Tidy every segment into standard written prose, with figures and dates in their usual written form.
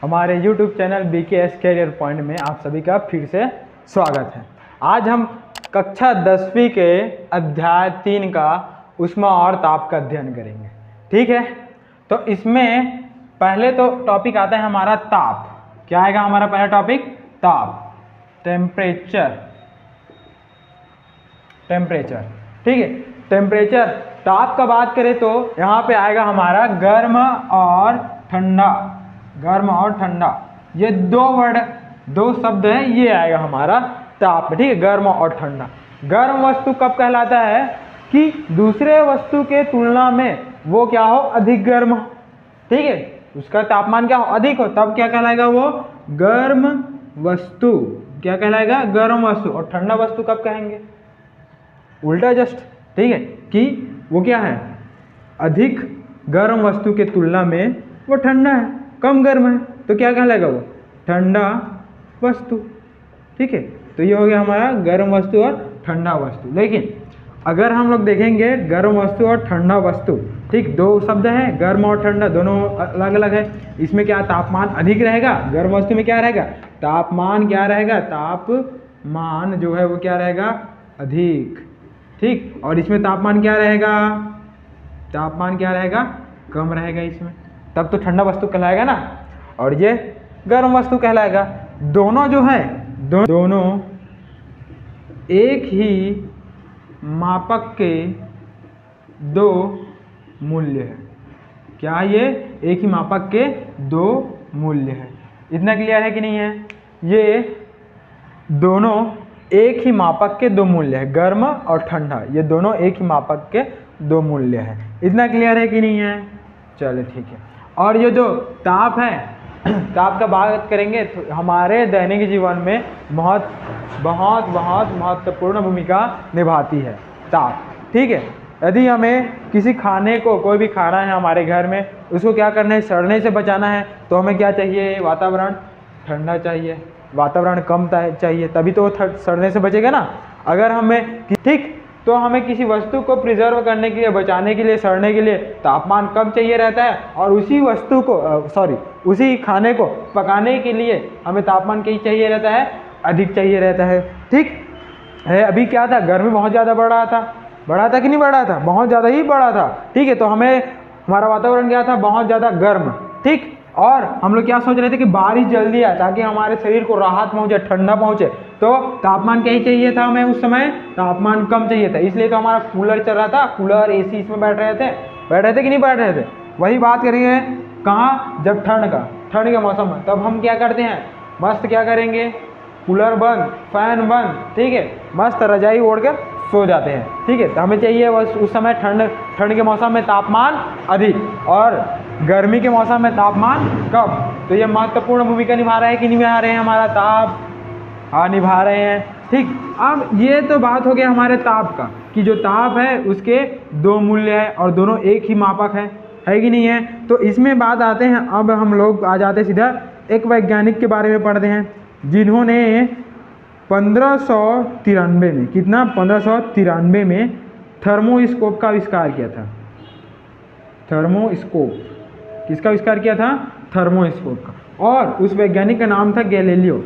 हमारे YouTube channel BKS Career Point में आप सभी का फिर से स्वागत है। आज हम कक्षा 10वीं के अध्याय 3 का ऊष्मा और ताप का अध्ययन करेंगे। ठीक है, तो इसमें पहले तो टॉपिक आता है हमारा ताप। क्या आएगा हमारा पहला टॉपिक? ताप, टेम्परेचर। ठीक है, टेम्परेचर। ताप का बात करें तो यहाँ पे आएगा हमारा गर्म और ठंडा। गर्म और ठंडा, ये दो शब्द है, ये आएगा हमारा ताप। ठीक है, गर्म और ठंडा। गर्म वस्तु कब कहलाता है कि दूसरे वस्तु के तुलना में वो क्या हो, अधिक गर्म हो। ठीक है, उसका तापमान क्या हो, अधिक हो, तब क्या कहलाएगा वो गर्म वस्तु। क्या कहलाएगा? गर्म वस्तु। और ठंडा वस्तु कब कहेंगे? उल्टा जस्ट। ठीक है, कि वो क्या है, अधिक गर्म वस्तु के तुलना में वो ठंडा है, कम गर्म है, तो क्या कहलाएगा वो ठंडा वस्तु। ठीक है, तो ये हो गया हमारा गर्म वस्तु और ठंडा वस्तु। लेकिन अगर हम लोग देखेंगे गर्म वस्तु और ठंडा वस्तु, ठीक, दो शब्द हैं, गर्म और ठंडा, दोनों अलग अलग है। इसमें क्या तापमान अधिक रहेगा, गर्म वस्तु में क्या रहेगा, तापमान क्या रहेगा, तापमान जो है वो क्या रहेगा, अधिक। ठीक, और इसमें तापमान क्या रहेगा, तापमान क्या रहेगा, कम रहेगा इसमें, तब तो ठंडा वस्तु कहलाएगा ना, और ये गर्म वस्तु कहलाएगा। दोनों जो है दोनों एक ही मापक के दो मूल्य है। क्या ये एक ही मापक के दो मूल्य है? इतना क्लियर है कि नहीं है? ये दोनों एक ही मापक के दो मूल्य है, गर्म और ठंडा, ये दोनों एक ही मापक के दो मूल्य है। इतना क्लियर है कि नहीं है? चलो ठीक है। और ये जो ताप है, ताप का बात करेंगे तो हमारे दैनिक जीवन में बहुत बहुत बहुत महत्वपूर्ण भूमिका निभाती है ताप। ठीक है, यदि हमें किसी खाने को, कोई भी खाना है हमारे घर में, उसको क्या करना है, सड़ने से बचाना है, तो हमें क्या चाहिए, वातावरण ठंडा चाहिए, वातावरण कम चाहिए, तभी तो वो सड़ने से बचेगा ना। अगर हमें, ठीक, तो हमें किसी वस्तु को प्रिजर्व करने के लिए, बचाने के लिए, सड़ने के लिए तापमान कम चाहिए रहता है, और उसी वस्तु को उसी खाने को पकाने के लिए हमें तापमान क्या चाहिए रहता है, अधिक चाहिए रहता है। ठीक है, अभी क्या था, गर्मी बहुत ज़्यादा बढ़ रहा था कि नहीं बढ़ रहा था, बहुत ज़्यादा ही बढ़ा था। ठीक है, तो हमारा वातावरण क्या था, बहुत ज़्यादा गर्म। ठीक, और हम लोग क्या सोच रहे थे कि बारिश जल्दी आए ताकि हमारे शरीर को राहत पहुंचे, ठंडा पहुंचे, तो तापमान क्या ही चाहिए था हमें उस समय, तापमान कम चाहिए था। इसलिए तो हमारा कूलर चल रहा था, कूलर एसी इसमें बैठ रहे थे कि नहीं बैठ रहे थे। वही बात करेंगे कहाँ, जब ठंड का मौसम है, तब हम क्या करते हैं, मस्त क्या करेंगे, कूलर बंद, फैन बंद, ठीक है, मस्त रजाई ओढ़कर सो जाते हैं। ठीक है, तो हमें चाहिए उस समय ठंड के मौसम में तापमान अधिक और गर्मी के मौसम में तापमान कम। तो ये महत्वपूर्ण भूमिका निभा रहा है कि निभा रहे हैं हमारा ताप? हाँ, निभा रहे हैं। ठीक, अब ये तो बात हो गया हमारे ताप का, कि जो ताप है उसके दो मूल्य है और दोनों एक ही मापक है कि नहीं है? तो इसमें बात आते हैं, अब हम लोग आ जाते सीधा एक वैज्ञानिक के बारे में पढ़ते हैं, जिन्होंने 1593 में, कितना, 1593 में थर्मोस्कोप का आविष्कार किया था। थर्मोस्कोप किसका आविष्कार किया था? थर्मोस्कोप का। और उस वैज्ञानिक का नाम था गैलीलियो।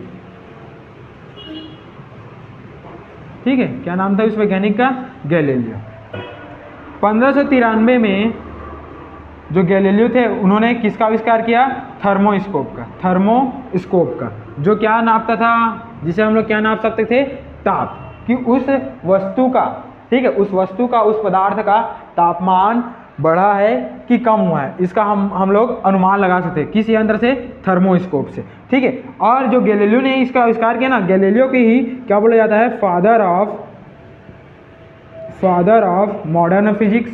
ठीक है, क्या नाम था उस वैज्ञानिक का? गैलीलियो। 1593 में जो गैलीलियो थे, उन्होंने किसका आविष्कार किया? थर्मोस्कोप का, जो क्या नापता था, जिसे हम लोग क्या नाप सकते थे? ताप, कि उस वस्तु का, ठीक है, उस वस्तु का, उस पदार्थ का तापमान बढ़ा है कि कम हुआ है, इसका हम लोग अनुमान लगा सकते हैं। किस यंत्र से? थर्मोस्कोप से। ठीक है, और जो गैलीलियो ने इसका आविष्कार किया ना, गैलीलियो की ही क्या बोला जाता है, फादर ऑफ मॉडर्न फिजिक्स।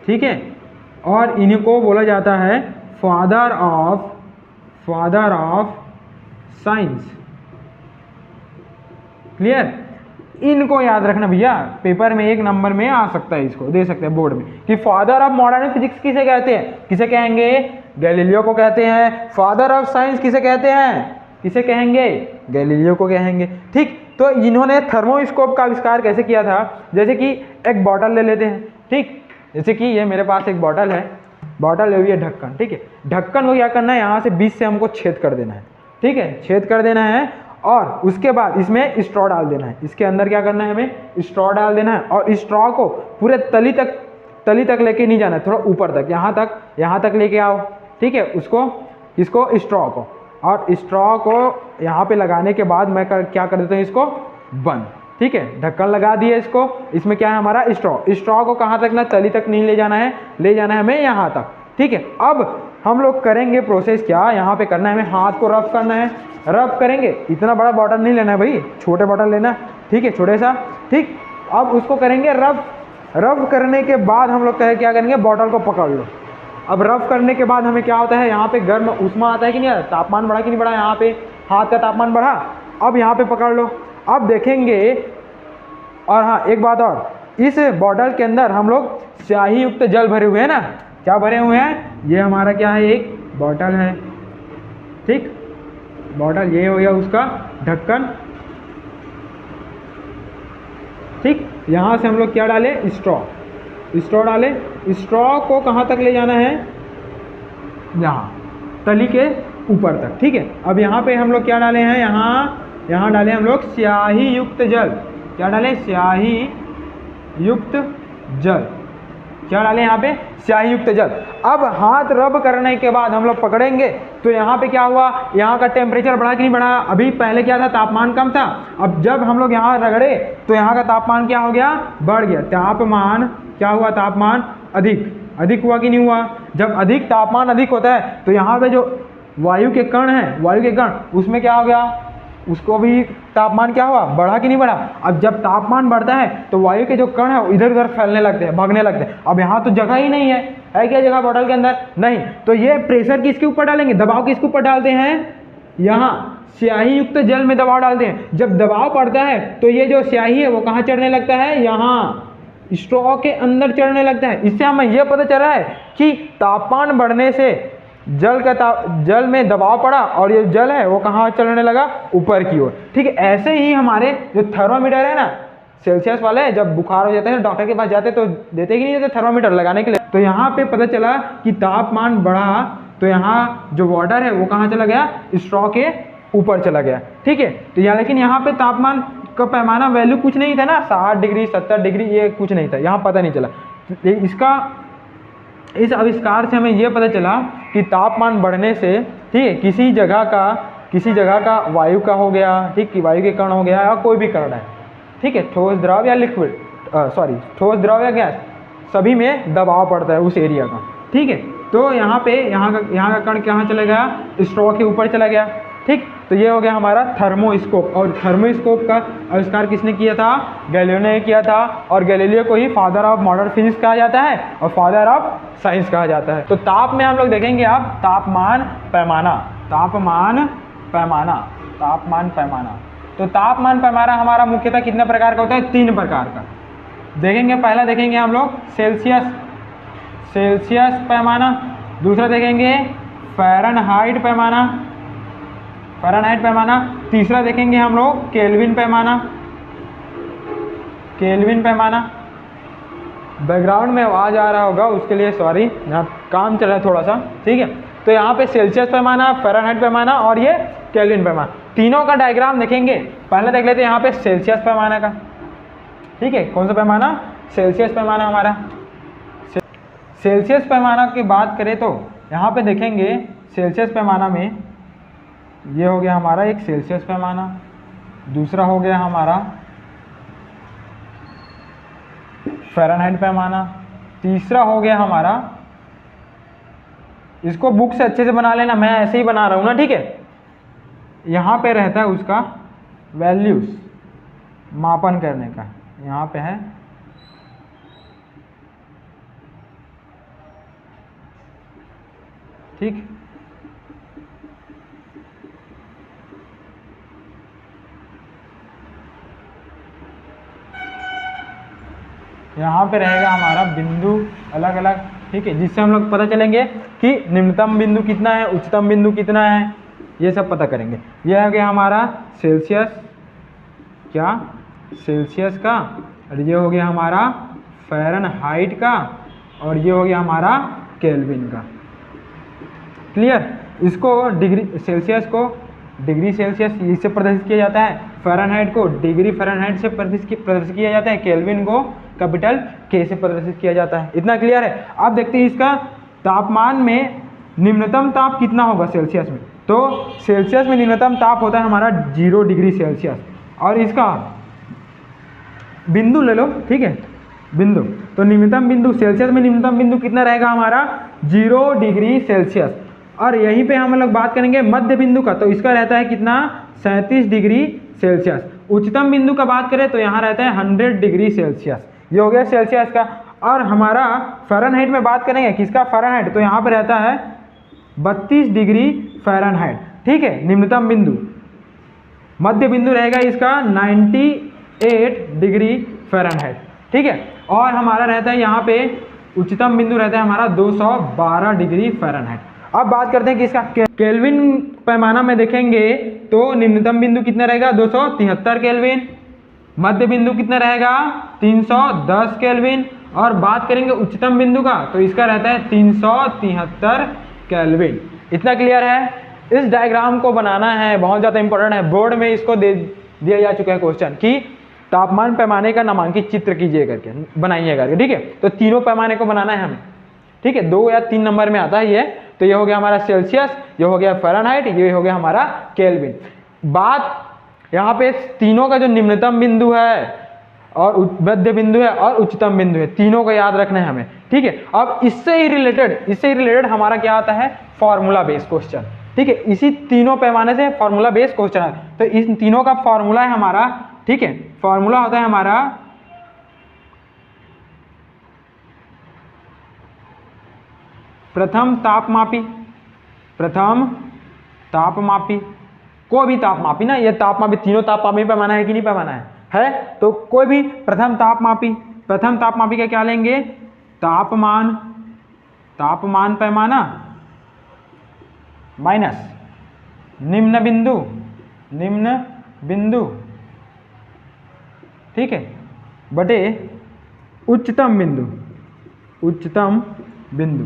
ठीक है, और इनको बोला जाता है फादर ऑफ साइंस। क्लियर? इनको याद रखना भैया, पेपर में 1 नंबर में आ सकता है, इसको दे सकते हैं बोर्ड में, कि फादर ऑफ मॉडर्न फिजिक्स किसे कहते हैं? किसे कहेंगे? गैलीलियो को कहते हैं। फादर ऑफ साइंस किसे कहते हैं? किसे कहेंगे? गैलीलियो को कहेंगे। ठीक, तो इन्होंने थर्मोस्कोप का आविष्कार कैसे किया था? जैसे कि एक बॉटल ले लेते हैं, ठीक, जैसे कि ये मेरे पास एक बॉटल है, बॉटल है ये ढक्कन, ठीक है। ढक्कन को क्या करना है, यहाँ से बीच से हमको छेद कर देना है, ठीक है, छेद कर देना है। और उसके बाद इसमें स्ट्रॉ डाल देना है, इसके अंदर क्या करना है, हमें स्ट्रॉ डाल देना है। और स्ट्रॉ को पूरे तली तक लेके नहीं जाना है, थोड़ा ऊपर तक, यहाँ तक लेके आओ, ठीक है। इसको स्ट्रॉ को, और स्ट्रॉ को यहाँ पे लगाने के बाद मैं क्या कर देता हूँ, इसको बंद, ठीक है। ढक्कन लगा दिया इसको। इसमें क्या है हमारा स्ट्रॉ को कहाँ तक ना, तली तक नहीं ले जाना है हमें यहाँ तक, ठीक है। अब हम लोग करेंगे प्रोसेस क्या, यहाँ पे करना है हमें, हाथ को रब करना है, रब करेंगे। इतना बड़ा बॉटल नहीं लेना है भाई, छोटे बॉटल लेना, ठीक है, छोटे सा, ठीक। अब उसको करेंगे रब करने के बाद हम लोग क्या करेंगे, बॉटल को पकड़ लो। अब रब करने के बाद हमें क्या होता है, यहाँ पे गर्म ऊष्मा आता है कि नहीं आता, तापमान बढ़ा कि नहीं बढ़ा, यहाँ पे हाथ का तापमान बढ़ा। अब यहाँ पे पकड़ लो, अब देखेंगे। और हाँ, एक बात और, इस बॉटल के अंदर हम लोग स्याही युक्त जल भरे हुए हैं ना, क्या भरे हुए हैं, ये हमारा क्या है, एक बॉटल है, ठीक। बॉटल ये हो गया उसका ढक्कन, ठीक। यहाँ से हम लोग क्या डाले, स्ट्रॉ डाले। स्ट्रॉ को कहाँ तक ले जाना है, यहाँ तली के ऊपर तक, ठीक है। अब यहाँ पे हम लोग क्या डाले हैं, यहाँ डाले हम लोग स्याही युक्त जल। क्या डाले, स्याही युक्त जल, क्या डाले यहाँ पे, स्याही युक्त जल। अब हाथ रब करने के बाद हम लोग पकड़ेंगे तो यहाँ पे क्या हुआ, यहाँ का टेम्परेचर बढ़ा कि नहीं बढ़ा। अभी पहले क्या था, तापमान कम था, अब जब हम लोग यहाँ रगड़े तो यहाँ का तापमान क्या हो गया, बढ़ गया। तापमान क्या हुआ, तापमान अधिक हुआ कि नहीं हुआ। जब अधिक तापमान अधिक होता है तो यहाँ पे जो वायु के कण उसमें क्या हो गया, उसको भी तापमान क्या हुआ, बढ़ा कि नहीं बढ़ा। अब जब तापमान बढ़ता है तो वायु के जो कण है इधर उधर फैलने लगते हैं, भागने लगते हैं। अब यहाँ तो जगह ही नहीं है क्या जगह बॉटल के अंदर, नहीं। तो ये प्रेशर किसके ऊपर डालेंगे, दबाव किसके ऊपर डालते हैं, यहाँ स्याही युक्त जल में दबाव डालते हैं। जब दबाव पड़ता है तो ये जो स्याही है वो कहाँ चढ़ने लगता है, यहाँ स्ट्रॉ के अंदर चढ़ने लगता है। इससे हमें यह पता चल रहा है कि तापमान बढ़ने से जल में दबाव पड़ा और ये जल है वो कहाँ चढ़ने लगा, ऊपर की ओर, ठीक है। ऐसे ही हमारे जो थर्मामीटर है ना, सेल्सियस वाले, जब बुखार हो जाता है डॉक्टर के पास जाते तो देते कि नहीं देते थर्मामीटर लगाने के लिए। तो यहाँ पे पता चला कि तापमान बढ़ा तो यहाँ जो वाटर है वो कहाँ चला गया, स्ट्रॉ के ऊपर चला गया, ठीक है। तो यहाँ लेकिन यहाँ पे तापमान का पैमाना वैल्यू कुछ नहीं था ना, 60 डिग्री 70 डिग्री ये कुछ नहीं था, यहाँ पता नहीं चला। इस आविष्कार से हमें यह पता चला कि तापमान बढ़ने से, ठीक है, किसी जगह का वायु का हो गया, ठीक, कि वायु के कण हो गया या कोई भी कण है, ठीक है, ठोस द्रव या लिक्विड, ठोस द्रव या गैस, सभी में दबाव पड़ता है उस एरिया का, ठीक है। तो यहाँ का कण कहाँ चला गया, स्ट्रॉ के ऊपर चला गया, ठीक। तो ये हो गया हमारा थर्मोस्कोप। और थर्मोस्कोप का आविष्कार किसने किया था, गैलीलियो ने किया था। और गैलीलियो को ही फादर ऑफ मॉडर्न फिजिक्स कहा जाता है और फादर ऑफ साइंस कहा जाता है। तो ताप में हम लोग देखेंगे आप तापमान पैमाना। तो तापमान पैमाना हमारा मुख्यतः कितने प्रकार का होता है, 3 प्रकार का देखेंगे। पहला देखेंगे हम लोग सेल्सियस पैमाना, दूसरा देखेंगे फ़ारेनहाइट पैमाना, तीसरा देखेंगे हम लोग केल्विन पैमाना। बैकग्राउंड में आवाज़ आ रहा होगा उसके लिए सॉरी, यहाँ काम चल रहा है थोड़ा सा, ठीक है। तो यहाँ पे सेल्सियस पैमाना, फ़ारेनहाइट पैमाना और ये केल्विन पैमाना, तीनों का डायग्राम देखेंगे। पहले देख लेते हैं यहाँ पे सेल्सियस पैमाना का, ठीक है। कौन सा पैमाना, सेल्सियस पैमाना हमारा। सेल्सियस पैमाना की बात करें तो यहाँ पे देखेंगे सेल्सियस पैमाना में ये हो गया हमारा एक सेल्सियस पैमाना, दूसरा हो गया हमारा फ़ारेनहाइट पैमाना, तीसरा हो गया हमारा, इसको बुक से अच्छे से बना लेना, मैं ऐसे ही बना रहा हूँ ना, ठीक है। यहाँ पे रहता है उसका वैल्यूज मापन करने का, यहाँ पे है ठीक। यहाँ पे रहेगा हमारा बिंदु अलग अलग, ठीक है, जिससे हम लोग पता चलेंगे कि निम्नतम बिंदु कितना है, उच्चतम बिंदु कितना है, ये सब पता करेंगे। यह हो गया हमारा सेल्सियस का, और ये हो गया हमारा फ़ारेनहाइट का, और ये हो गया हमारा केल्विन का। क्लियर। इसको डिग्री सेल्सियस को डिग्री सेल्सियस इससे प्रदर्शित किया जाता है, फ़ारेनहाइट को डिग्री फ़ारेनहाइट से प्रदर्शित किया जाता है, केल्विन को कैपिटल के से प्रदर्शित किया जाता है। इतना क्लियर है। अब देखते हैं इसका तापमान में निम्नतम ताप कितना होगा सेल्सियस में। तो सेल्सियस में निम्नतम ताप होता है हमारा 0 डिग्री सेल्सियस, और इसका बिंदु ले लो, ठीक है, बिंदु। तो निम्नतम बिंदु सेल्सियस में निम्नतम बिंदु कितना रहेगा हमारा 0 डिग्री सेल्सियस, और यहीं पे हम लोग बात करेंगे मध्य बिंदु का, तो इसका रहता है कितना 37 डिग्री सेल्सियस। उच्चतम बिंदु का बात करें तो यहाँ रहता है 100 डिग्री सेल्सियस। ये हो गया सेल्सियस का। और हमारा फ़ारेनहाइट में बात करेंगे किसका फ़ारेनहाइट, तो यहाँ पर रहता है 32 डिग्री फ़ारेनहाइट, ठीक है, निम्नतम बिंदु। मध्य बिंदु रहेगा इसका 98 डिग्री फ़ारेनहाइट, ठीक है। और हमारा रहता है यहाँ पे उच्चतम बिंदु रहता है हमारा 212 डिग्री फ़ारेनहाइट। अब बात करते हैं कि इसका केल्विन पैमाना में देखेंगे तो निम्नतम बिंदु कितना रहेगा 273 केल्विन, मध्य बिंदु कितना रहेगा 310 केल्विन, और बात करेंगे उच्चतम बिंदु का तो इसका रहता है 373 केल्विन। इतना क्लियर है। इस डायग्राम को बनाना है, बहुत ज़्यादा इंपॉर्टेंट है, बोर्ड में इसको दे दिया जा चुका है क्वेश्चन कि तापमान पैमाने का नामांकित चित्र कीजिए करके, बनाइए करके, ठीक है। तो तीनों पैमाने को बनाना है हमें, ठीक है, 2 या 3 नंबर में आता है ये। तो ये हो गया हमारा सेल्सियस, ये हो गया फ़ारेनहाइट, ये हो गया हमारा केल्विन। बात यहाँ पे तीनों का जो निम्नतम बिंदु है और मध्य बिंदु है और उच्चतम बिंदु है, तीनों को याद रखना है हमें, ठीक है। अब इससे ही रिलेटेड हमारा क्या आता है फॉर्मूला बेस्ड क्वेश्चन, ठीक है। इसी तीनों पैमाने से फॉर्मूला बेस्ड क्वेश्चन है। तो इन तीनों का फॉर्मूला है हमारा, ठीक है, फॉर्मूला होता है हमारा प्रथम तापमापी, कोई भी तापमापी ना, ये तापमापी तीनों तापमापी पैमाना है कि नहीं पैमाना है, तो कोई भी प्रथम तापमापी का क्या लेंगे तापमान पैमाना माइनस निम्न बिंदु, ठीक है, बटे उच्चतम बिंदु,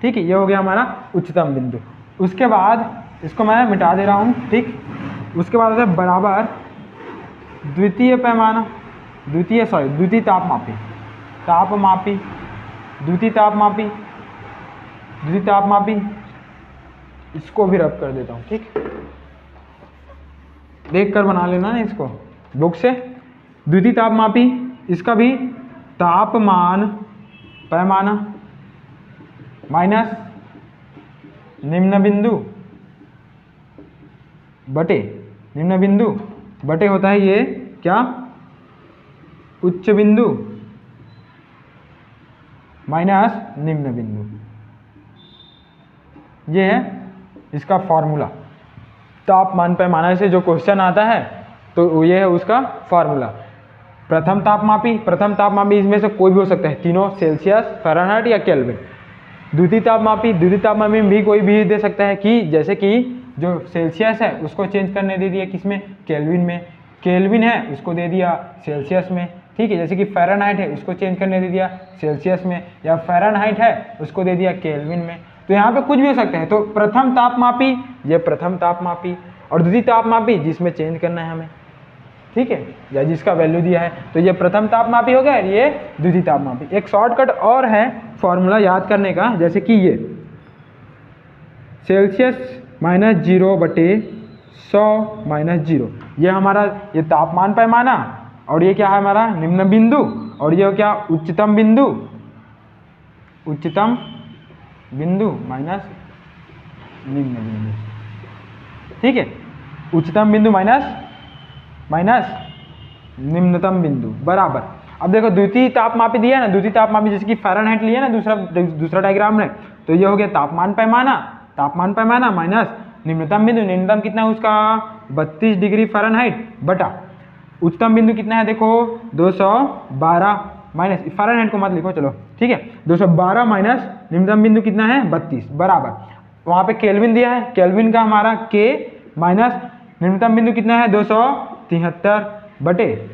ठीक है। ये हो गया हमारा उच्चतम बिंदु। उसके बाद इसको मैं मिटा दे रहा हूँ, ठीक। उसके बाद होता है बराबर द्वितीय तापमापी, इसको भी रब कर देता हूँ, ठीक। देख कर बना लेना ना इसको बुक से। द्वितीय तापमापी, इसका भी तापमान पैमाना माइनस निम्न बिंदु बटे होता है ये क्या उच्च बिंदु माइनस निम्न बिंदु। ये है इसका फॉर्मूला। तापमान पैमाने से जो क्वेश्चन आता है तो ये है उसका फॉर्मूला। प्रथम तापमापी इसमें से कोई भी हो सकता है, तीनों सेल्सियस, फ़ारेनहाइट या केल्विन। द्वितीय तापमापी में भी कोई भी दे सकता है कि जैसे कि जो सेल्सियस है उसको चेंज करने दे दिया किसमें केल्विन में, केल्विन है उसको दे दिया सेल्सियस में, ठीक है। जैसे कि फ़ारेनहाइट है उसको चेंज करने दे दिया सेल्सियस में, या फ़ारेनहाइट है उसको दे दिया केल्विन में। तो यहाँ पे कुछ भी हो सकता है। तो प्रथम तापमापी ये प्रथम तापमापी, और द्वितीय तापमापी जिसमें चेंज करना है हमें, ठीक है, या जिसका वैल्यू दिया है। तो ये प्रथम तापमापी हो गया, ये द्वितीय तापमापी। एक शॉर्टकट और है फॉर्मूला याद करने का, जैसे कि ये सेल्सियस माइनस 0 बटे 100 माइनस 0, ये हमारा ये तापमान पैमाना, और ये क्या है हमारा निम्न बिंदु, और ये क्या उच्चतम बिंदु माइनस निम्न बिंदु, ठीक है। उच्चतम बिंदु माइनस निम्नतम बिंदु बराबर। अब देखो द्वितीय तापमापी दिया है ना, द्वितीय तापमापी जैसे कि फ़ारेनहाइट लिया ना दूसरा डायग्राम में, तो ये हो गया तापमान पैमाना माइनस निम्नतम बिंदु। निम्नतम कितना है उसका 32 डिग्री फ़ारेनहाइट बटा उच्चतम बिंदु कितना है देखो 212 माइनस फ़ारेनहाइट को मत लिखो चलो, ठीक है, 212 माइनस निम्नतम बिंदु कितना है 32 बराबर। वहाँ पे केल्विन दिया है, केल्विन का हमारा के माइनस निम्नतम बिंदु कितना है 273 बटे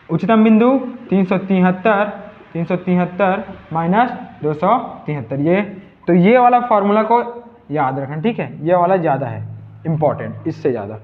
उच्चतम बिंदु 373 373 माइनस 273, ये तो ये वाला फॉर्मूला को याद रखना, ठीक है। ये वाला ज़्यादा है इम्पॉर्टेंट, इससे ज़्यादा,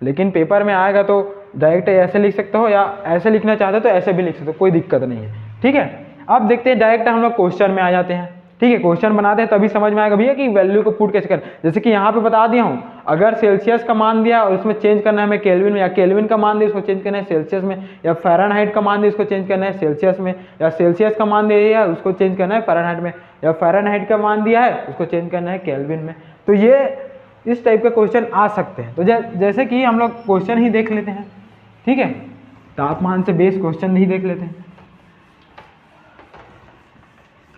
लेकिन पेपर में आएगा तो डायरेक्ट ऐसे लिख सकते हो या ऐसे लिखना चाहते हो तो ऐसे भी लिख सकते हो, कोई दिक्कत नहीं है, ठीक है। अब देखते हैं डायरेक्ट हम लोग क्वेश्चन में आ जाते हैं, ठीक है। क्वेश्चन बनाते हैं तभी समझ में आएगा भैया कि वैल्यू को पुट कैसे करें। जैसे कि यहाँ पे बता दिया हूँ, अगर सेल्सियस का मान दिया और उसमें चेंज करना है हमें केल्विन में, या केल्विन का मान दिया उसको चेंज करना है सेल्सियस में, या फ़ारेनहाइट का मान दिया उसको चेंज करना है सेल्सियस में, या सेल्सियस का मान दिया है उसको चेंज करना है फ़ारेनहाइट में, या फ़ारेनहाइट का मान दिया है उसको चेंज करना है केल्विन में। तो ये इस टाइप के क्वेश्चन आ सकते हैं। तो जैसे कि हम लोग क्वेश्चन ही देख लेते हैं, ठीक है। तापमान से बेस क्वेश्चन ही देख लेते हैं।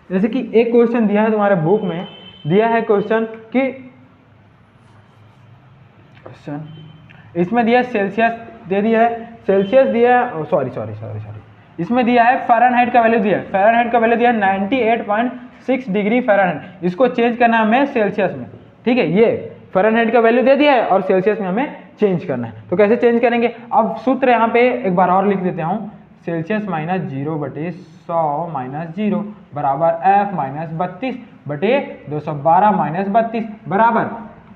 जैसे कि एक क्वेश्चन दिया है तुम्हारे बुक में, दिया है क्वेश्चन कि इसमें दिया सेल्सियस दे दिया है, सेल्सियस दिया है, सॉरी इसमें दिया है फ़ारेनहाइट का वैल्यू दिया है, फ़ारेनहाइट का वैल्यू दिया है 98.6 डिग्री फ़ारेनहाइट, इसको चेंज करना है हमें सेल्सियस में, ठीक है। ये फ़ारेनहाइट का वैल्यू दे दिया है और सेल्सियस में हमें चेंज करना है, तो कैसे चेंज करेंगे। अब सूत्र यहाँ पे एक बार और लिख देता हूँ, सेल्सियस माइनस 0/100 माइनस 0 बराबर F माइनस 32 बटे 212 माइनस 32 बराबर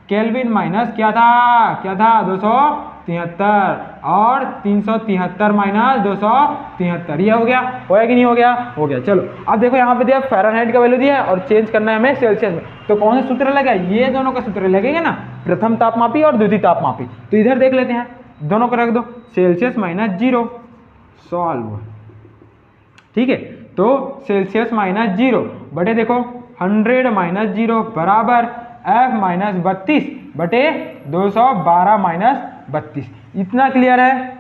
केल्विन माइनस क्या था 273 और 373 माइनस 273, ये हो गया कि नहीं हो गया। चलो अब देखो यहाँ पे दिया फ़ारेनहाइट का वैल्यू दिया है और चेंज करना है हमें सेल्सियस में, तो कौन सा सूत्र लगेगा, ये दोनों का सूत्र लगेगा ना, प्रथम तापमापी और द्वितीय तापमापी। तो इधर देख लेते हैं, दोनों को रख दो, सेल्सियस माइनस 0 सॉल्व, ठीक है। तो सेल्सियस माइनस 0 बटे देखो 100 माइनस 0 बराबर F माइनस 32 बटे 212 माइनस 32। इतना क्लियर है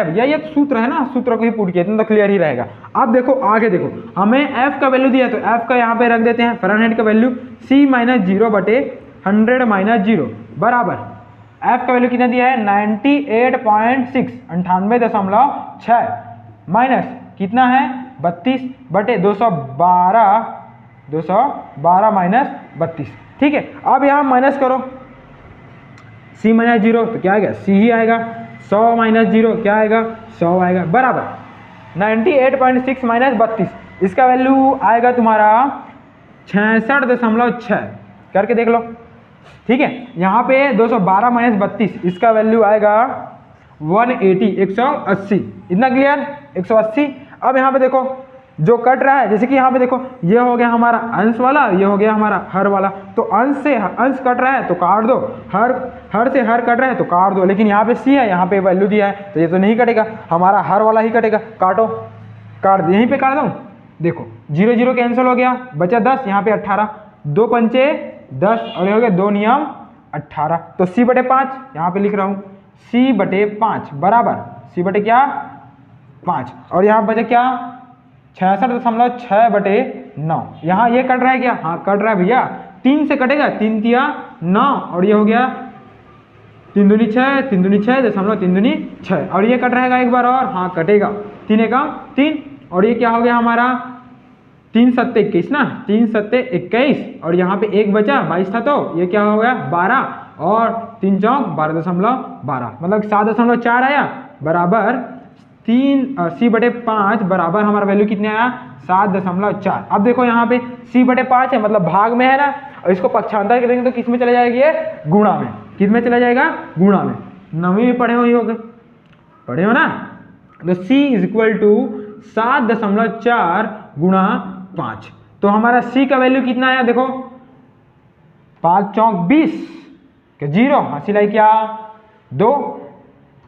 भैया, ये तो सूत्र है ना, सूत्र को ही पुट किया, इतना तो क्लियर ही रहेगा। अब देखो आगे देखो, हमें F का वैल्यू दिया है तो F का यहाँ पे रख देते हैं फ़ारेनहाइट का वैल्यू C माइनस 0 बटे 100 माइनस 0 बराबर F का वैल्यू कितना दिया है 98.6 98.6 माइनस कितना है 32 बटे 212 माइनस 32, ठीक है। अब यहाँ माइनस करो, C माइनस 0 तो क्या आएगा C ही आएगा, 100 माइनस 0 क्या आएगा 100 आएगा बराबर 98.6 माइनस 32, इसका वैल्यू आएगा तुम्हारा 66.6 करके देख लो, ठीक है। यहाँ पे 212 माइनस 32 इसका वैल्यू आएगा 180 इतना क्लियर 180। अब यहाँ पे देखो जो कट रहा है, जैसे कि यहाँ पे देखो ये हो गया हमारा अंश वाला, ये हो गया हमारा हर वाला, तो अंश से अंश कट रहा है तो काट दो, हर से हर कट रहा है तो काट दो, लेकिन यहाँ पे C है, यहाँ पे वैल्यू दिया है तो ये तो नहीं कटेगा, हमारा हर वाला ही कटेगा, काट यहीं पे काट दो, देखो 0 0 कैंसिल हो गया, बचा 10, यहाँ पे 18, 2 पंचे 10 और ये हो गया 2 नियम 18, तो C बटे 5 यहाँ पे लिख रहा हूँ, C बटे 5 बराबर C बटे क्या 5, और यहाँ बचे क्या 66.6 बटे 9, यहाँ ये कट रहा है क्या, हाँ कट रहा है भैया, 3 से कटेगा, 3 तिया 9 और ये हो गया 3 दूनी 6 3 दूनी 6 3 दूनी 6 और ये कट रहेगा एक बार और, हाँ कटेगा, 3 एकम 3 और ये क्या हो गया हमारा 3 सत्ते 21 ना, 3 सत्ते 21 और यहाँ पे एक बचा 22 था, तो ये क्या हो गया 12 और 3 चौक 12.12 मतलब 7.4 आया बराबर 3 C बटे 5 बराबर हमारा वैल्यू कितने आया 7.4। अब देखो यहाँ पे C बटे 5 है मतलब भाग में है ना, और इसको पक्षांतर करेंगे तो किस में चला जाएगा ये गुणा में, किस में चला जाएगा गुणा में, 9वीं में पढ़े हो ना, तो C इज इक्वल टू 7.4 गुणा 5, तो हमारा C का वैल्यू कितना आया देखो 5 चौक 20 के 0 हासिल है क्या 2,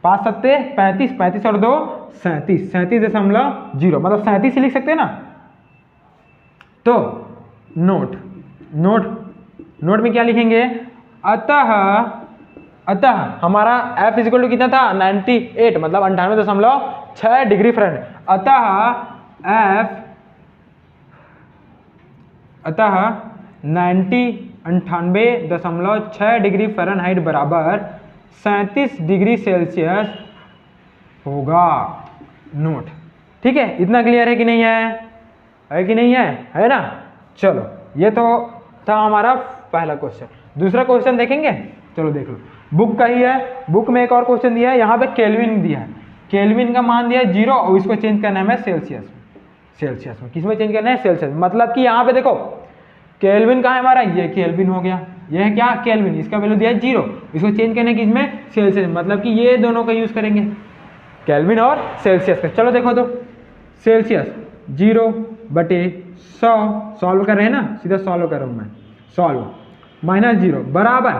5 सत्ते 35 35 और 2 37.0 मतलब 37 लिख सकते हैं ना। तो नोट में क्या लिखेंगे, अतः हमारा F इक्वल टू कितना था 98 मतलब 98.6 डिग्री फ़ारेनहाइट, अतः 98.6 डिग्री फ़ारेनहाइट बराबर 37 डिग्री सेल्सियस होगा, नोट, ठीक है। इतना क्लियर है कि नहीं है ना। चलो ये तो था हमारा पहला क्वेश्चन, दूसरा क्वेश्चन देखेंगे, चलो देख लो, बुक का ही है, बुक में एक और क्वेश्चन दिया है, यहाँ पे केल्विन दिया है, केल्विन का मान दिया है 0 और इसको चेंज करना है हमें सेल्सियस, सेल्सियस में। किस में चेंज करना है? सेल्सियस। मतलब कि यहाँ पे देखो केल्विन कहाँ है हमारा, ये केल्विन हो गया, ये है क्या केल्विन, इसका वैल्यू दिया है 0, इसको चेंज करने की इसमें सेल्सियस, मतलब कि ये दोनों का यूज करेंगे केल्विन और सेल्सियस का। चलो देखो तो सेल्सियस 0/100 सॉल्व कर रहे हैं ना, सीधा सॉल्व कर रहा हूँ मैं, सॉल्व -0 बराबर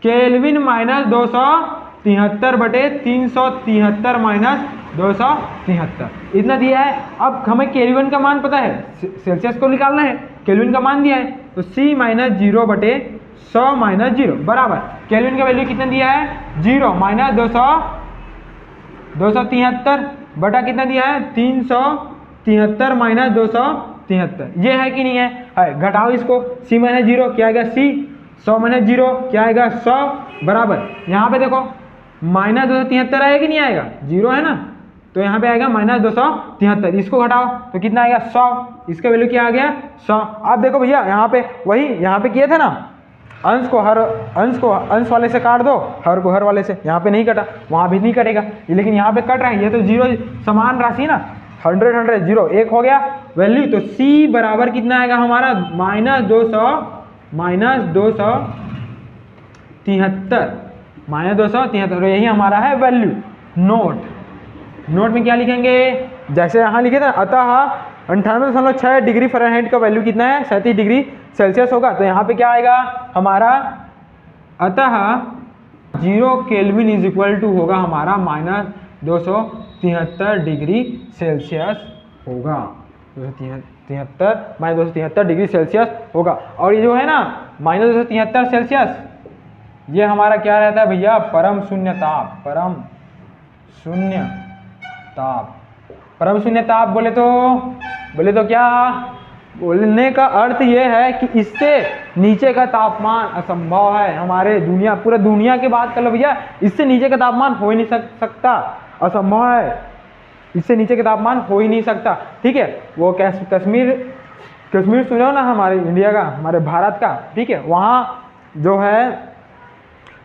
केल्विन -273/373 -273 इतना दिया है। अब हमें केल्विन का मान पता है, सेल्सियस को निकालना है, केल्विन का मान दिया है तो C - 0/100 - 0 बराबर केल्विन का वैल्यू कितना दिया है 0 -273 बटा कितना दिया है 373 - 273, ये है कि नहीं है? घटाओ इसको, C - 0 क्या आएगा C, 100 - 0 क्या आएगा 100 बराबर यहाँ पे देखो -273 आएगा कि नहीं आएगा, 0 है ना, तो यहाँ पे आएगा -273, इसको घटाओ तो कितना आएगा 100, इसका वैल्यू क्या आ गया 100। अब देखो भैया यहाँ पे वही यहाँ पे किए थे ना, अंश को अंश वाले से काट दो, हर को हर वाले से, यहाँ पे नहीं कटा, वहाँ भी नहीं कटेगा, लेकिन यहाँ पे कट रहा है, ये तो 0 समान राशि ना, 100 100 0 1 हो गया वैल्यू, तो C बराबर कितना आएगा हमारा -273 यही हमारा है वैल्यू। नोट में क्या लिखेंगे, जैसे यहाँ लिखे थे अतः 98.6 डिग्री फ़ारेनहाइट का वैल्यू कितना है 37 डिग्री सेल्सियस होगा, तो यहाँ पे क्या आएगा हमारा अतः 0 केल्विन इज इक्वल टू होगा हमारा -273 डिग्री सेल्सियस होगा, 273 डिग्री सेल्सियस होगा। और ये जो है ना -273 सेल्सियस, ये हमारा क्या रहता है भैया, परम शून्य ताप। परम शून्य ताप बोले तो क्या, बोलने का अर्थ ये है कि इससे नीचे का तापमान असंभव है हमारे पूरा दुनिया की बात कर लो भैया, इससे नीचे का तापमान हो ही नहीं सकता, असंभव है, इससे नीचे का तापमान हो ही नहीं सकता। ठीक है, वो कश्मीर सुनो ना, हमारे इंडिया का, हमारे भारत का, ठीक है, वहाँ जो है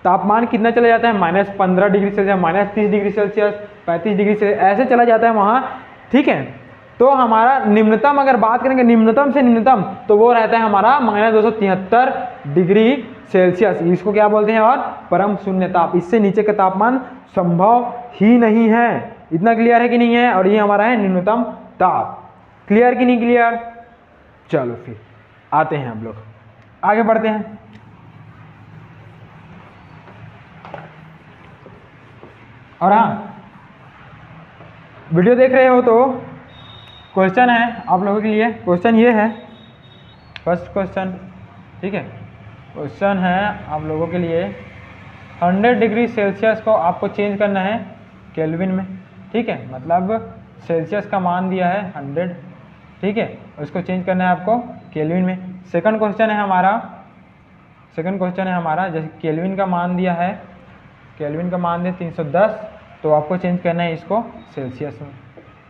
तापमान कितना चला जाता है -15 degree Celsius, -30 degree Celsius, 35 degree Celsius, ऐसे चला जाता है वहाँ। ठीक है, तो हमारा निम्नतम अगर बात करेंगे, निम्नतम से निम्नतम, तो वो रहता है हमारा -273 डिग्री सेल्सियस, इसको क्या बोलते हैं, और परम शून्य ताप, इससे नीचे का तापमान संभव ही नहीं है। इतना क्लियर है कि नहीं है? और ये हमारा है निम्नतम ताप। क्लियर कि नहीं क्लियर? चलो फिर आते हैं हम लोग आगे बढ़ते हैं। और हाँ, वीडियो देख रहे हो तो क्वेश्चन है आप लोगों के लिए, क्वेश्चन ये है, फर्स्ट क्वेश्चन, ठीक है, क्वेश्चन है आप लोगों के लिए 100 डिग्री सेल्सियस को आपको चेंज करना है केल्विन में। ठीक है, मतलब सेल्सियस का मान दिया है 100, ठीक है, उसको चेंज करना है आपको केल्विन में। सेकंड क्वेश्चन है हमारा, जैसे केल्विन का मान दिया है, केल्विन का मान दिया 310, तो आपको चेंज करना है इसको सेल्सियस में।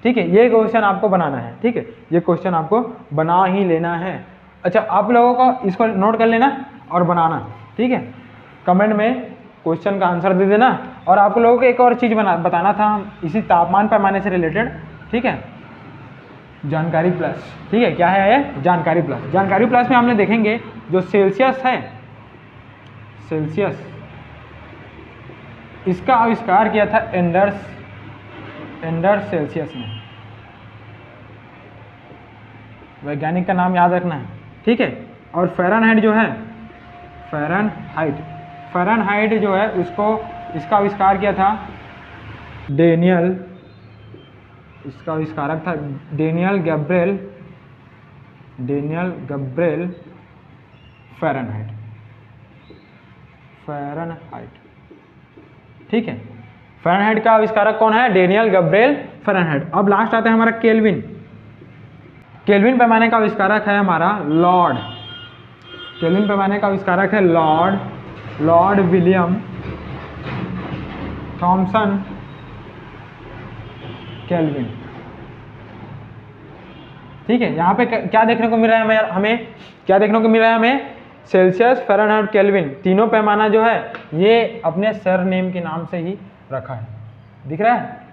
ठीक है, ये क्वेश्चन आपको बनाना है। ठीक है, ये क्वेश्चन आपको बना ही लेना है। अच्छा, आप लोगों को इसको नोट कर लेना और बनाना। ठीक है, कमेंट में क्वेश्चन का आंसर दे देना। और आप लोगों को एक और चीज़ बताना था इसी तापमान पैमाने से रिलेटेड। ठीक है, जानकारी प्लस। ठीक है, क्या है ये? जानकारी प्लस। जानकारी प्लस में हमने देखेंगे जो सेल्सियस है, सेल्सियस, इसका आविष्कार किया था एंडर्स सेल्सियस ने। वैज्ञानिक का नाम याद रखना है। ठीक है, और फ़ारेनहाइट जो है, फ़ारेनहाइट जो है इसका आविष्कार किया था डेनियल, इसका आविष्कारक था डेनियल गैब्रिएल फ़ारेनहाइट। ठीक है, फ़ारेनहाइट का आविष्कारक कौन है? Daniel Gabriel Fahrenheit. अब लास्ट आता है हमारा केल्विन। केल्विन पैमाने का आविष्कारक है हमारा लॉर्ड, केल्विन पैमाने का आविष्कारक है लॉर्ड विलियम थॉमसन केल्विन। ठीक है, यहाँ पे क्या देखने को मिल रहा है हमें क्या देखने को मिल रहा है हमें? सेल्सियस, फ़ारेनहाइट, केल्विन, तीनों पैमाना जो है ये अपने सर नेम के नाम से ही रखा है। दिख रहा है?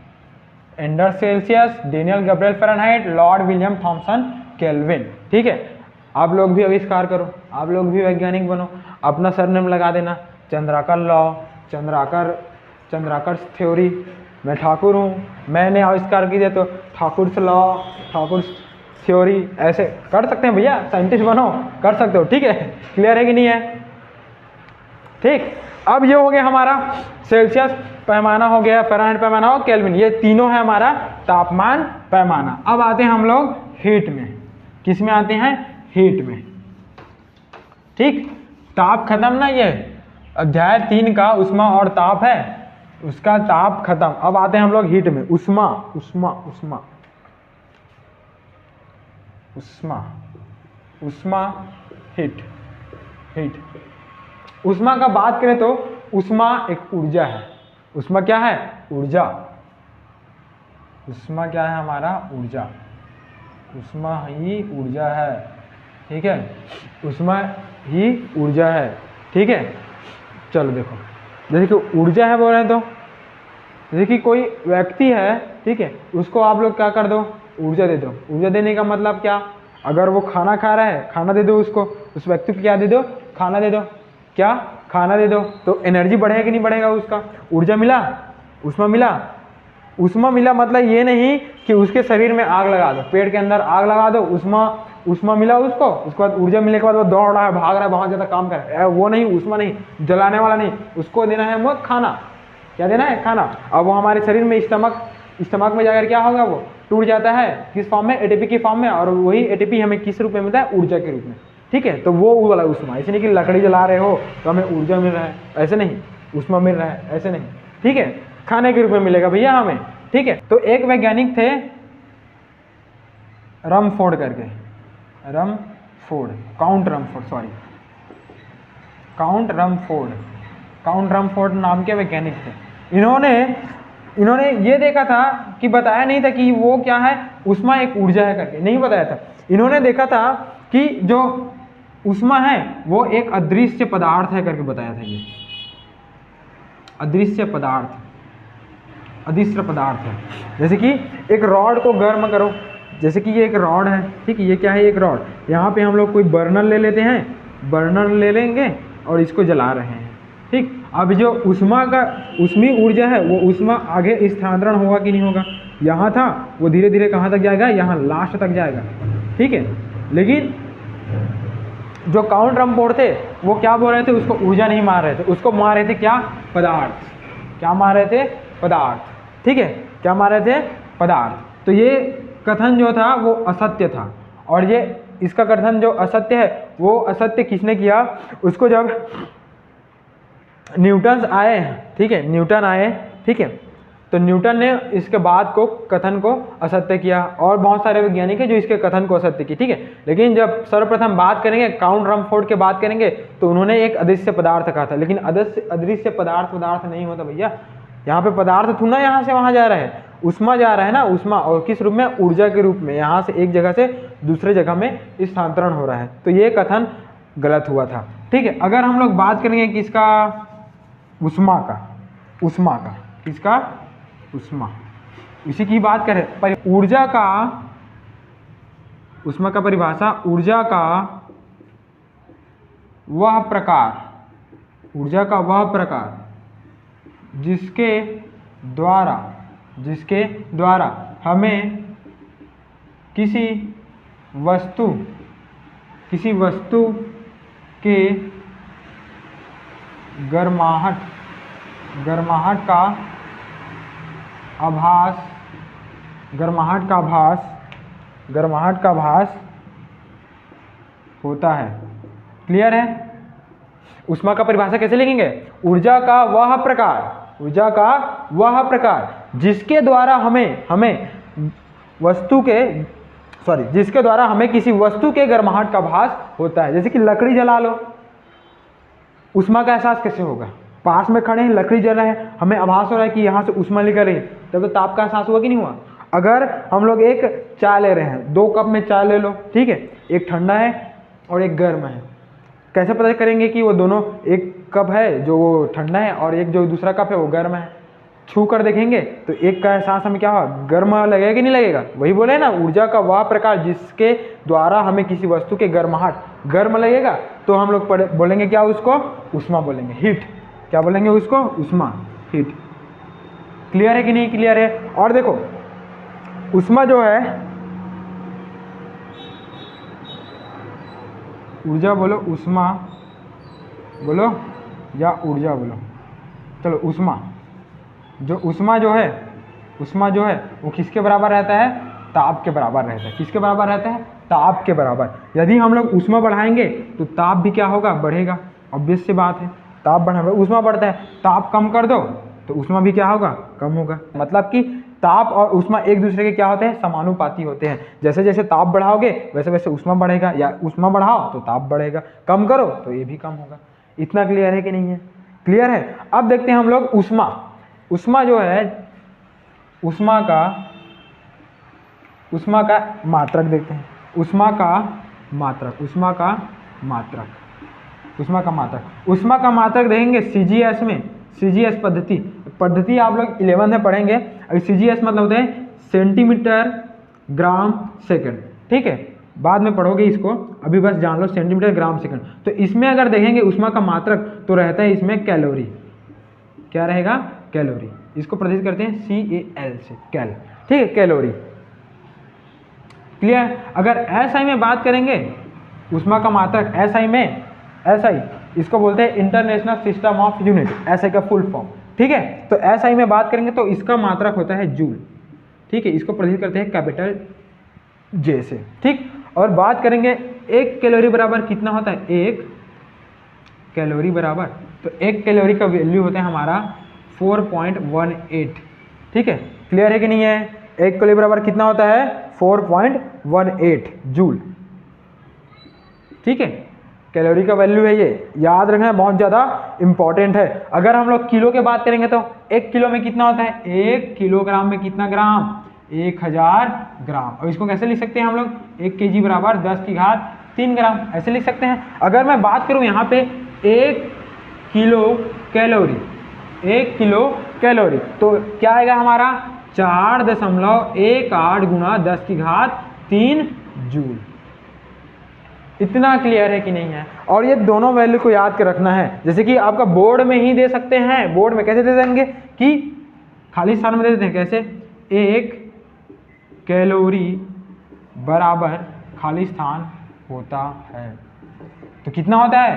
Anders Celsius, Daniel Gabriel Fahrenheit, Lord William Thomson Kelvin. ठीक है, आप लोग भी आविष्कार करो, आप लोग भी वैज्ञानिक बनो, अपना सरनेम लगा देना, चंद्राकर लॉ, चंद्राकर थ्योरी, मैं ठाकुर हूँ, मैंने आविष्कार किया तो ठाकुर लॉ, ठाकुर थ्योरी, ऐसे कर सकते हैं भैया, साइंटिस्ट बनो, कर सकते हो। ठीक है, क्लियर है कि नहीं है? ठीक, अब ये हो गया हमारा सेल्सियस पैमाना हो गया, फ़ारेनहाइट पैमाना हो, केल्विन, ये तीनों है हमारा तापमान पैमाना। अब आते हैं हम लोग हीट में। किस में आते हैं? हीट में। ठीक, ताप खत्म ना, ये अध्याय 3 का उष्मा और ताप है, उसका ताप खत्म। अब आते हैं हम लोग हीट में। उष्मा, उष्मा, उष्मा, उष्मा, उष्मा, हीट, हीट। उष्मा का बात करें तो उष्मा एक ऊर्जा है। उष्मा क्या है? ऊर्जा। उष्मा क्या है हमारा? ऊर्जा। उष्मा ही ऊर्जा है। ठीक है, उष्मा ही ऊर्जा है। ठीक है, चलो देखो, जैसे कि ऊर्जा है बोल रहे हैं तो जैसे कि कोई व्यक्ति है, ठीक है, उसको आप लोग क्या कर दो? ऊर्जा दे दो। ऊर्जा देने का मतलब क्या? अगर वो खाना खा रहा है, खाना दे दो उसको, उस व्यक्ति को क्या दे दो? खाना दे दो। क्या? खाना दे दो, तो एनर्जी बढ़ेगा कि नहीं बढ़ेगा उसका? ऊर्जा मिला, उष्मा मिला। उष्मा मिला मतलब ये नहीं कि उसके शरीर में आग लगा दो, पेट के अंदर आग लगा दो, उष्मा मिला उसको, उसके बाद ऊर्जा मिलने के बाद वो दौड़ रहा है, भाग रहा है, बहुत ज़्यादा काम कर रहा है, वो नहीं, उष्मा नहीं, जलाने वाला नहीं, उसको देना है वो खाना। क्या देना है? खाना। अब वो हमारे शरीर में स्टमक में जाकर क्या होगा? वो टूट जाता है, किस फॉर्म में? एटीपी की फॉर्म में, और वही एटीपी हमें किस रूप में मिलता है? ऊर्जा के रूप में। ठीक है, तो वो वाला उष्मा, ऐसे नहीं कि लकड़ी जला रहे हो तो हमें ऊर्जा मिल रहा है, ऐसे नहीं, उष्मा मिल रहा है, ऐसे नहीं। ठीक है, खाने के रूप में मिलेगा भैया हमें। ठीक है, तो एक वैज्ञानिक थे रमफोर्ड करके, काउंट रमफोर्ड नाम के वैज्ञानिक थे। इन्होंने ये देखा था कि बताया नहीं था कि वो क्या है, उष्मा एक ऊर्जा है करके, नहीं बताया था। इन्होंने देखा था कि जो उष्मा है वो एक अदृश्य पदार्थ है करके बताया था। ये अदृश्य पदार्थ है। जैसे कि एक रॉड को गर्म करो, जैसे कि ये एक रॉड है, ठीक है, ये क्या है? एक रॉड। यहाँ पे हम लोग कोई बर्नर ले लेते हैं, बर्नर ले लेंगे और इसको जला रहे हैं। ठीक, अब जो उष्मी ऊर्जा है, वो उष्मा आगे स्थानांतरण होगा कि नहीं होगा? यहाँ था, वो धीरे धीरे कहाँ तक जाएगा? यहाँ लास्ट तक जाएगा। ठीक है, लेकिन जो काउंट रमफोर्ड थे वो क्या बोल रहे थे? उसको ऊर्जा नहीं मार रहे थे, उसको मार रहे थे क्या? पदार्थ। क्या मार रहे थे? पदार्थ। ठीक है, क्या मार रहे थे? पदार्थ। तो ये कथन जो था वो असत्य था, और ये इसका कथन जो असत्य है वो असत्य किसने किया? उसको जब न्यूटन आए, ठीक है, न्यूटन आए, ठीक है, तो न्यूटन ने इसके बाद को कथन को असत्य किया, और बहुत सारे वैज्ञानिक हैं जो इसके कथन को असत्य किए। ठीक है, लेकिन जब सर्वप्रथम बात करेंगे काउंट रमफोर्ड के बात करेंगे तो उन्होंने एक अदृश्य पदार्थ कहा था, लेकिन अदृश्य पदार्थ नहीं होता भैया। यहाँ पे पदार्थ थोड़ा यहाँ से वहाँ जा रहा है, उष्मा जा रहा है ना, उष्मा, और किस रूप में? ऊर्जा के रूप में, यहाँ से एक जगह से दूसरे जगह में स्थानांतरण हो रहा है। तो ये कथन गलत हुआ था। ठीक है, अगर हम लोग बात करेंगे किसका? उष्मा का किसका? उष्मा, इसी की बात करें। पर ऊर्जा का, उष्मा का परिभाषा, ऊर्जा का वह प्रकार जिसके द्वारा हमें किसी वस्तु के गर्माहट का आभास होता है। क्लियर है? उष्मा का परिभाषा कैसे लिखेंगे? ऊर्जा का वह प्रकार जिसके द्वारा हमें किसी वस्तु के गर्माहट का आभास होता है। जैसे कि लकड़ी जला लो, उष्मा का एहसास कैसे होगा? पास में खड़े हैं, लकड़ी जल रहे हैं, हमें आभास हो रहा है कि यहाँ से उष्मा निकल रही है, तब तो ताप का एहसास हुआ कि नहीं हुआ? अगर हम लोग एक चाय ले रहे हैं, 2 कप में चाय ले लो, ठीक है, एक ठंडा है और एक गर्म है, कैसे पता करेंगे कि वो दोनों, एक कप है जो ठंडा है और एक जो दूसरा कप है वो गर्म है? छू कर देखेंगे तो एक का एहसास हमें क्या होगा, गर्म लगेगा कि नहीं लगेगा। वही बोले ना, ऊर्जा का वह प्रकार जिसके द्वारा हमें किसी वस्तु के गर्माहट गर्म लगेगा तो हम लोग बोलेंगे क्या, उसको ऊष्मा बोलेंगे, हीट। क्या बोलेंगे उसको, ऊष्मा, हीट। क्लियर है कि नहीं क्लियर है। और देखो ऊष्मा जो है, ऊर्जा बोलो, ऊष्मा बोलो या ऊर्जा बोलो, चलो ऊष्मा। जो ऊष्मा जो है, ऊष्मा जो है वो किसके बराबर रहता है, ताप के बराबर रहता है। किसके बराबर रहता है, ताप के बराबर। यदि हम लोग ऊष्मा बढ़ाएंगे तो ताप भी क्या होगा, बढ़ेगा। ऑब्वियस सी बात है, ताप बढ़ाएंगे ऊष्मा बढ़ता है, ताप कम कर दो तो ऊष्मा भी क्या होगा, कम होगा। मतलब कि ताप और ऊष्मा एक दूसरे के क्या होते हैं, समानुपाती होते हैं। जैसे जैसे ताप बढ़ाओगे वैसे वैसे ऊष्मा बढ़ेगा, या ऊष्मा बढ़ाओ तो ताप बढ़ेगा, कम करो तो ये भी कम होगा। इतना क्लियर है कि नहीं है, क्लियर है। अब देखते हैं हम लोग ऊष्मा। ऊष्मा जो है, ऊष्मा का मात्रक देखते हैं। ऊष्मा का मात्रक, ऊष्मा का मात्रक, ऊष्मा का मात्रक, ऊष्मा का मात्रक देखेंगे CGS में। CGS पद्धति आप लोग 11 में पढ़ेंगे। CGS मतलब होते हैं सेंटीमीटर ग्राम सेकंड, ठीक है, बाद में पढ़ोगे इसको, अभी बस जान लो सेंटीमीटर ग्राम सेकंड। तो इसमें अगर देखेंगे ऊष्मा का मात्रक तो रहता है इसमें कैलोरी। क्या रहेगा, कैलोरी। इसको प्रदर्शित करते हैं CAL से, कैल, ठीक है, कैलोरी। क्लियर। अगर SI में बात करेंगे, ऊष्मा का मात्रक SI में, SI इसको बोलते हैं international system of unit, SI का फुल फॉर्म, ठीक है। तो SI में बात करेंगे तो इसका मात्रक होता है जूल, ठीक है। इसको प्रदर्शित करते हैं कैपिटल J से, ठीक। और बात करेंगे 1 कैलोरी बराबर कितना होता है, 1 कैलोरी बराबर, तो 1 कैलोरी का वैल्यू होता है हमारा 4.18, ठीक है। क्लियर है कि नहीं है। 1 कैलोरी बराबर कितना होता है, 4.18 जूल, ठीक है। कैलोरी का वैल्यू है ये, याद रखना, बहुत ज़्यादा इंपॉर्टेंट है। अगर हम लोग किलो के बात करेंगे तो 1 किलो में कितना होता है, 1 किलोग्राम में कितना ग्राम, 1000 ग्राम। और इसको कैसे लिख सकते हैं हम लोग, 1 kg बराबर 10³ ग्राम, ऐसे लिख सकते हैं। अगर मैं बात करूं यहाँ पे 1 किलो कैलोरी, 1 किलो कैलोरी, तो क्या आएगा हमारा 4.18 गुणा 10³ जूल। इतना क्लियर है कि नहीं है। और ये दोनों वैल्यू को याद कर रखना है, जैसे कि आपका बोर्ड में ही दे सकते हैं। बोर्ड में कैसे दे देंगे कि खाली स्थान में दे देते हैं, कैसे, 1 कैलोरी बराबर खाली स्थान होता है तो कितना होता है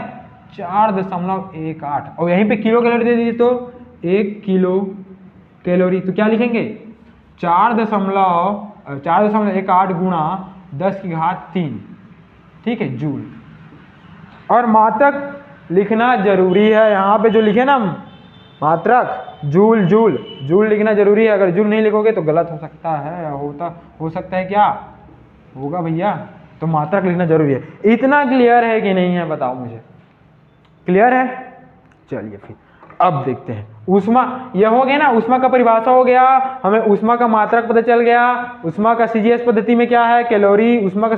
4.18, और यहीं पे किलो कैलोरी दे दीजिए तो 1 किलो कैलोरी, तो क्या लिखेंगे 4.18 गुणा 10³, ठीक है, जूल। और मात्रक लिखना जरूरी है, यहाँ पे जो लिखे ना मात्रक, जूल, जूल, जूल लिखना जरूरी है। अगर जूल नहीं लिखोगे तो गलत हो सकता है, हो सकता है, क्या होगा भैया, तो मात्रक लिखना जरूरी है। इतना क्लियर है कि नहीं है, बताओ मुझे, क्लियर है। चलिए फिर अब देखते हैं ऊष्मा। यह हो गया ना, ऊष्मा का परिभाषा हो गया, हमें ऊष्मा का मात्रक पता चल गया। ऊष्मा का CGS पद्धति में क्या है, कैलोरी। ऊष्मा का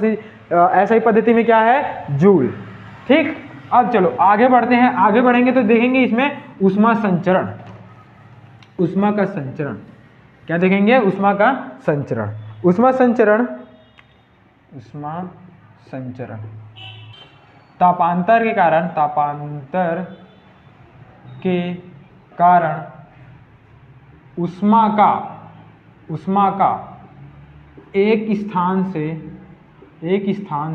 SI पद्धति में क्या है, जूल, ठीक। अब चलो आगे बढ़ते हैं। आगे बढ़ेंगे तो देखेंगे इसमें ऊष्मा संचरण, ऊष्मा का संचरण। क्या देखेंगे, ऊष्मा का संचरण। ऊष्मा संचरण, ऊष्मा संचरण तापांतर के कारण, तापांतर के कारण ऊष्मा का एक स्थान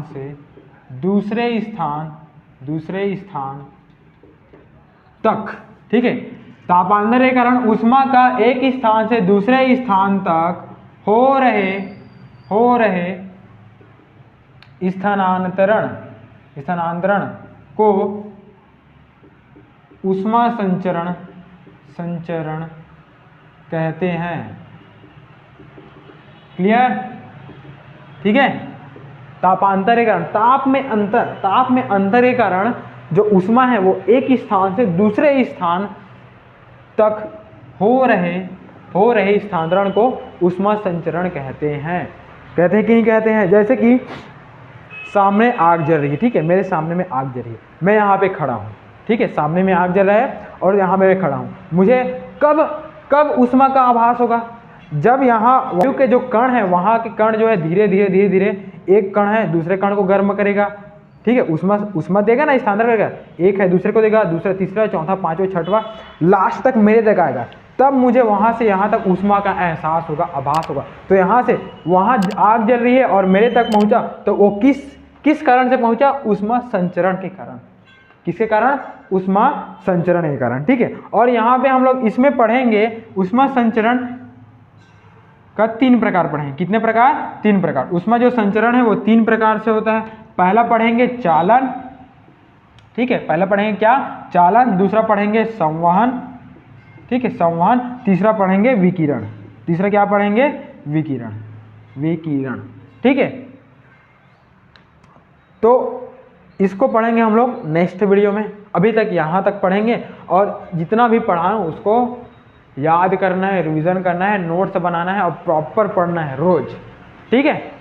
से दूसरे स्थान तक, ठीक है। तापांतर के कारण ऊष्मा का एक स्थान से दूसरे स्थान तक हो रहे स्थानांतरण को ऊष्मा संचरण कहते हैं। क्लियर, ठीक है। तापांतर के कारण, ताप में अंतर के कारण जो ऊष्मा है वो एक स्थान से दूसरे स्थान तक हो रहे स्थानांतरण को ऊष्मा संचरण कहते हैं। कहते हैं कि नहीं कहते हैं। जैसे कि सामने आग जल रही है, ठीक है, मेरे सामने में आग जल रही है, मैं यहाँ पे खड़ा हूँ, ठीक है, सामने में आग जल रहा है और यहाँ मैं खड़ा हूँ। मुझे कब कब ऊष्मा का आभास होगा? जब यहाँ वायु के जो कण है वहाँ के कण जो है धीरे धीरे धीरे धीरे, एक कण है दूसरे कण को गर्म करेगा, ठीक है, ऊष्मा देगा ना, स्थानांतरण करेगा, एक है दूसरे को देगा, दूसरा तीसरा चौथा पांचवा छठवां लास्ट तक मेरे तक आएगा, तब मुझे वहाँ से यहाँ तक ऊष्मा का एहसास होगा, आभास होगा। तो यहाँ से वहाँ आग जल रही है और मेरे तक पहुँचा, तो वो किस कारण से पहुँचा? ऊष्मा संचरण के कारण। किसके कारण? ऊष्मा संचरण के कारण, ठीक है। और यहाँ पे हम लोग इसमें पढ़ेंगे ऊष्मा संचरण का 3 प्रकार पढ़ेंगे। कितने प्रकार? 3 प्रकार। ऊष्मा जो संचरण है वो 3 प्रकार से होता है। पहला पढ़ेंगे चालन, ठीक है, पहला पढ़ेंगे क्या? चालन। दूसरा पढ़ेंगे संवहन, ठीक है, संवहन। तीसरा पढ़ेंगे विकिरण। तीसरा क्या पढ़ेंगे? विकिरण, विकिरण, ठीक है। तो इसको पढ़ेंगे हम लोग नेक्स्ट वीडियो में। अभी तक यहाँ तक पढ़ेंगे और जितना भी पढ़ा हूँ उसको याद करना है, रिवीजन करना है, नोट्स बनाना है और प्रॉपर पढ़ना है रोज, ठीक है।